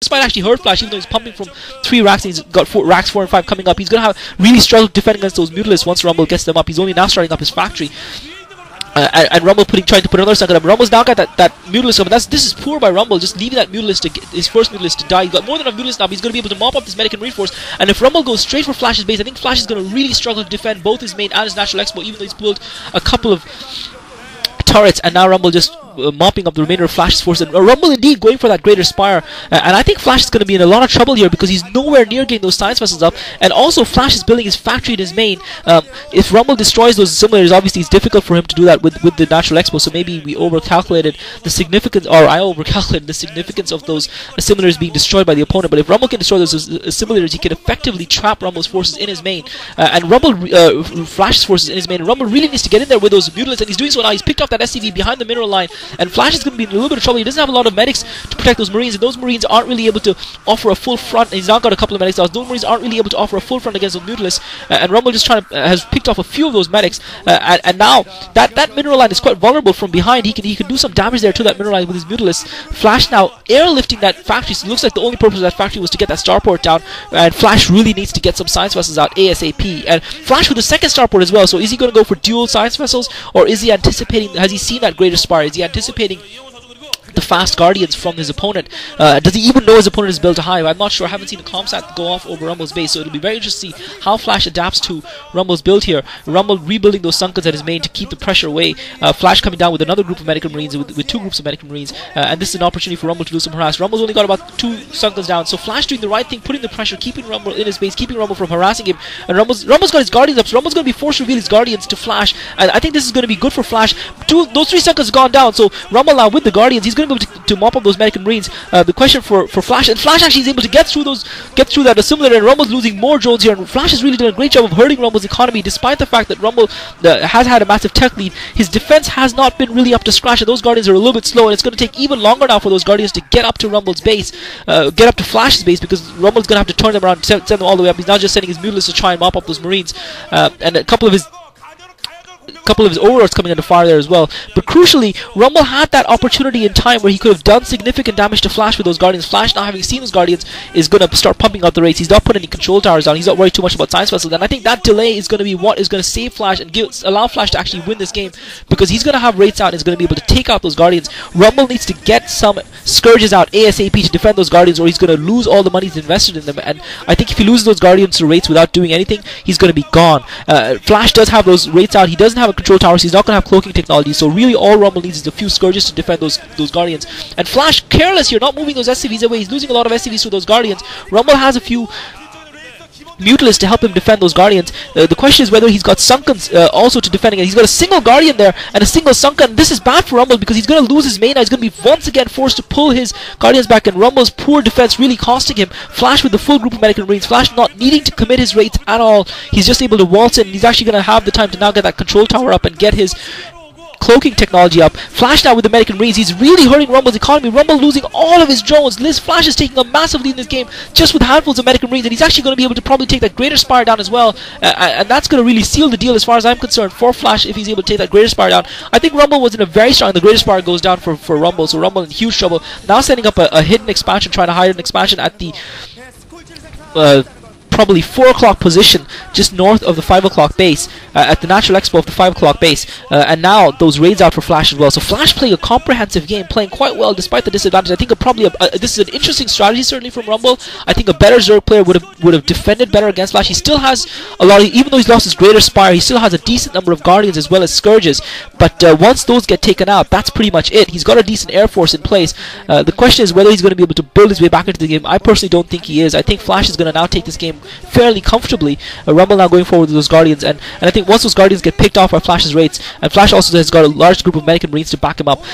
This might actually hurt Flash, even though he's pumping from 3 racks and he's got 4 and 5 coming up. He's going to have really struggle to defend against those Mutalisks once Rumble gets them up. He's only now starting up his factory. And Rumble trying to put another Sunken up. Rumble's now got that Mutalisk up, and this is poor by Rumble, just leaving that Mutalisk to get his first Mutalisk to die. He's got more than enough Mutalisk now, but he's going to be able to mop up this Medic and Reinforce. And if Rumble goes straight for Flash's base, I think Flash is going to really struggle to defend both his main and his natural expo, even though he's pulled a couple of turrets, and now Rumble just mopping up the remainder of Flash's force, and Rumble indeed going for that Greater Spire, and I think Flash is going to be in a lot of trouble here because he's nowhere near getting those science vessels up, and also Flash is building his factory in his main. If Rumble destroys those simulators, obviously it's difficult for him to do that with the natural expo, so maybe we overcalculated the significance, or I overcalculated the significance of those simulators being destroyed by the opponent. But if Rumble can destroy those simulators, he can effectively trap Rumble's forces in his main, and Flash's forces in his main, and Rumble really needs to get in there with those Mutalisks, and he's doing so now. He's picked up that SCV behind the mineral line, and Flash is going to be in a little bit of trouble. He doesn't have a lot of medics to protect those Marines, and those Marines aren't really able to offer a full front. He's now got a couple of medics. Those Marines aren't really able to offer a full front against those Mutalisks, and Rumble just has picked off a few of those medics, and now that mineral line is quite vulnerable from behind. He can do some damage there to that mineral line with his Mutalisks. Flash now airlifting that factory, so it looks like the only purpose of that factory was to get that starport down, and Flash really needs to get some science vessels out ASAP, and Flash with the second starport as well. So is he going to go for dual science vessels, or is he anticipating, has he seen that Greater Spire, is he anticipating the fast Guardians from his opponent? Does he even know his opponent is built a hive? I'm not sure. I haven't seen the comsat go off over Rumble's base, so it'll be very interesting to see how Flash adapts to Rumble's build here. Rumble rebuilding those Sunkens at his main to keep the pressure away. Flash coming down with another group of Medical Marines, with 2 groups of Medical Marines, and this is an opportunity for Rumble to do some harass. Rumble's only got about 2 Sunkens down, so Flash doing the right thing, putting the pressure, keeping Rumble in his base, keeping Rumble from harassing him, and Rumble's got his Guardians up, so Rumble's going to be forced to reveal his Guardians to Flash, and I think this is going to be good for Flash. Those 3 Sunkens have gone down, so Rumble now with the Guardians, he's going to be able to mop up those Medical Marines. The question for Flash, and Flash actually is able to get through that assimilator, and Rumble's losing more drones here, and Flash has really done a great job of hurting Rumble's economy, despite the fact that Rumble has had a massive tech lead. His defense has not been really up to scratch, and those Guardians are a little bit slow, and it's going to take even longer now for those Guardians to get up to Rumble's base, get up to Flash's base, because Rumble's going to have to turn them around, send them all the way up. He's now just sending his Mutalisks to try and mop up those Marines, and a couple of his overlords coming under fire there as well. But crucially, Rumble had that opportunity in time where he could have done significant damage to Flash with those Guardians. Flash, now having seen those Guardians, is going to start pumping out the rates. He's not putting any control towers down. He's not worried too much about science vessels, and I think that delay is going to be what is going to save Flash and allow Flash to actually win this game, because he's going to have rates out and is going to be able to take out those Guardians. Rumble needs to get some Scourges out ASAP to defend those Guardians, or he's going to lose all the money he's invested in them, and I think if he loses those Guardians to rates without doing anything, he's going to be gone. Flash does have those rates out. He doesn't have a control tower, so he's not going to have cloaking technology, so really all Rumble needs is a few Scourges to defend those Guardians. And Flash, careless here, not moving those SCVs away. He's losing a lot of SCVs to those Guardians. Rumble has a few Mutalisks to help him defend those Guardians. The question is whether he's got Sunkens also to defend against. He's got a single Guardian there and a single Sunken. This is bad for Rumble because he's going to lose his main. He's going to be once again forced to pull his Guardians back, and Rumble's poor defense really costing him. Flash with the full group of Medical Marines. Flash not needing to commit his rates at all. He's just able to waltz in. He's actually going to have the time to now get that control tower up and get his cloaking technology up. Flash now with the Medical Marines, he's really hurting Rumble's economy. Rumble losing all of his drones. Flash is taking a massive lead in this game just with handfuls of Medical Marines, and he's actually going to be able to probably take that Greater Spire down as well, and that's going to really seal the deal as far as I'm concerned for Flash if he's able to take that Greater Spire down. I think Rumble was in a very strong, the Greater Spire goes down for Rumble, so Rumble in huge trouble. Now setting up a hidden expansion, trying to hide an expansion at the probably 4 o'clock position just north of the 5 o'clock base, at the natural expo of the 5 o'clock base, and now those raids out for Flash as well. So Flash playing a comprehensive game, playing quite well despite the disadvantage. I think this is an interesting strategy certainly from Rumble. I think a better Zerg player would have defended better against Flash. He still has a lot of, even though he's lost his Greater Spire, he still has a decent number of Guardians as well as Scourges, but once those get taken out, that's pretty much it. He's got a decent Air Force in place. The question is whether he's going to be able to build his way back into the game. I personally don't think he is. I think Flash is going to now take this game fairly comfortably. Rumble now going forward with those Guardians, and I think once those Guardians get picked off by Flash's rates, and Flash also has got a large group of Medical Marines to back him up.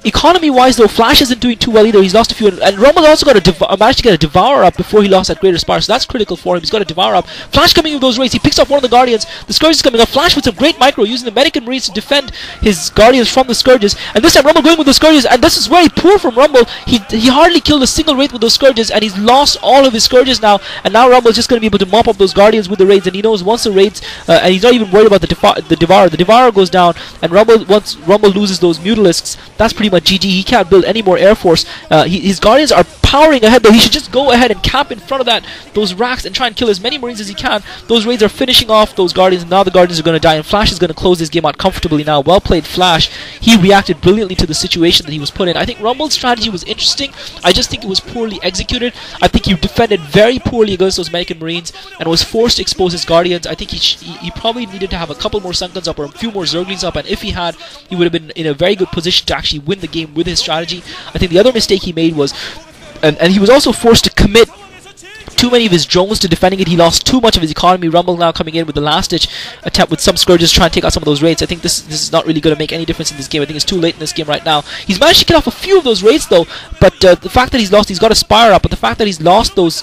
Economy wise though, Flash isn't doing too well either. He's lost a few, and Rumble also got managed to get a Devourer up before he lost that Greater Spire, so that's critical for him. He's got a Devourer up. Flash coming with those rates, he picks off one of the Guardians, the Scourge is coming up. Flash with some great micro using the Medical Marines to defend his Guardians from the Scourges, and this time Rumble going with the Scourges, and this is very poor from Rumble. He hardly killed a single wraith with those Scourges, and he's lost all of his Scourges now, and now Rumble's just going to be able to mop up those Guardians with the raids, and he knows once the raids, and he's not even worried about the Devourer. The Devourer goes down, and once Rumble loses those Mutalisks, that's pretty much GG. He can't build any more Air Force. His Guardians are powering ahead, though. He should just go ahead and camp in front of those racks and try and kill as many Marines as he can. Those raids are finishing off those Guardians, and now the Guardians are going to die, and Flash is going to close this game out comfortably now. Well played, Flash. He reacted brilliantly to the situation that he was put in. I think Rumble's strategy was interesting. I just think it was poorly executed. I think he defended very poorly against those American Marines and was forced to expose his Guardians. I think he probably needed to have a couple more Sun Guns up or a few more Zerglings up, and if he had, he would have been in a very good position to actually win the game with his strategy. I think the other mistake he made was, and he was also forced to commit too many of his drones to defending it. He lost too much of his economy. Rumble now coming in with the last-ditch attempt with some Scourges trying to take out some of those raids. I think this is not really going to make any difference in this game. I think it's too late in this game right now. He's managed to get off a few of those raids though, but the fact that he's got a Spire up, but the fact that he's lost those,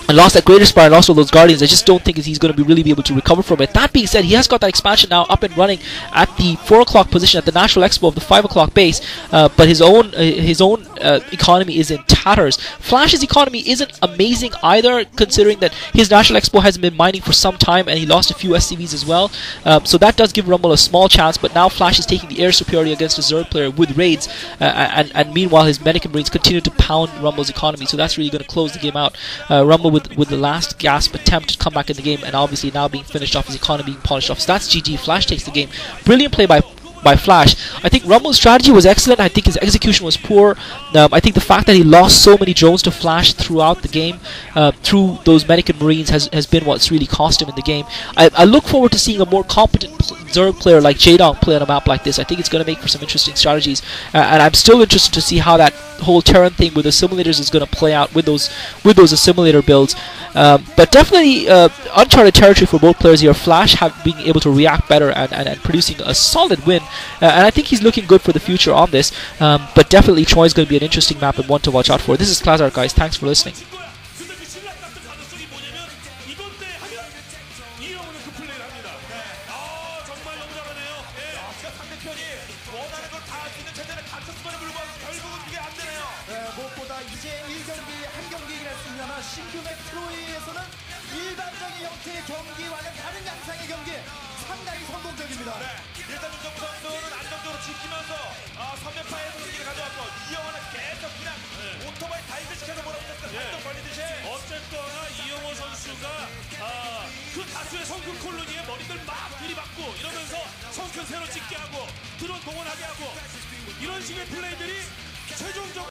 and lost that Greater Spire and lost all those Guardians, I just don't think he's going to really be able to recover from it. That being said, he has got that expansion now up and running at the 4 o'clock position at the National Expo of the 5 o'clock base, but his own economy is in tatters. Flash's economy isn't amazing either, considering that his National Expo hasn't been mining for some time and he lost a few SCVs as well, so that does give Rumble a small chance, but now Flash is taking the air superiority against a Zerg player with raids, and meanwhile his Medic Marines continue to pound Rumble's economy, so that's really going to close the game out. Rumble with the last gasp attempt to come back in the game, and obviously now being finished off, his economy being polished off. So that's GG. Flash takes the game. Brilliant play by Flash. I think Rumble's strategy was excellent. I think his execution was poor. I think the fact that he lost so many drones to Flash throughout the game, through those Medic and Marines, has been what's really cost him in the game. I look forward to seeing a more competent Zerg player like Jaedong play on a map like this. I think it's going to make for some interesting strategies, and I'm still interested to see how that whole Terran thing with assimilators is going to play out with those assimilator builds. But definitely uncharted territory for both players here. Flash being able to react better and producing a solid win, and I think he's looking good for the future on this. But definitely Troy is going to be an interesting map and one to watch out for. This is Klazart, guys. Thanks for listening. 무엇보다 이제 1경기 한 경기이긴 했습니다만 신규 맵 트로이에서는 일반적인 형태의 경기와는 다른 양상의 경기 상당히 성공적입니다. 네, 일단 윤정우 선수는 안정적으로 지키면서 선멸파의 분위기를 가져왔고 이영호는 계속 그냥 오토바이 다이브 시켜서 몰아붙였던 한점 걸리듯이 어쨌거나 이영호 선수가 그 다수의 성큰 콜로니에 머리들 막 들이받고 이러면서 성큰 새로 찍게 하고 드론 동원하게 하고 이런 식의 플레이들이 최종적으로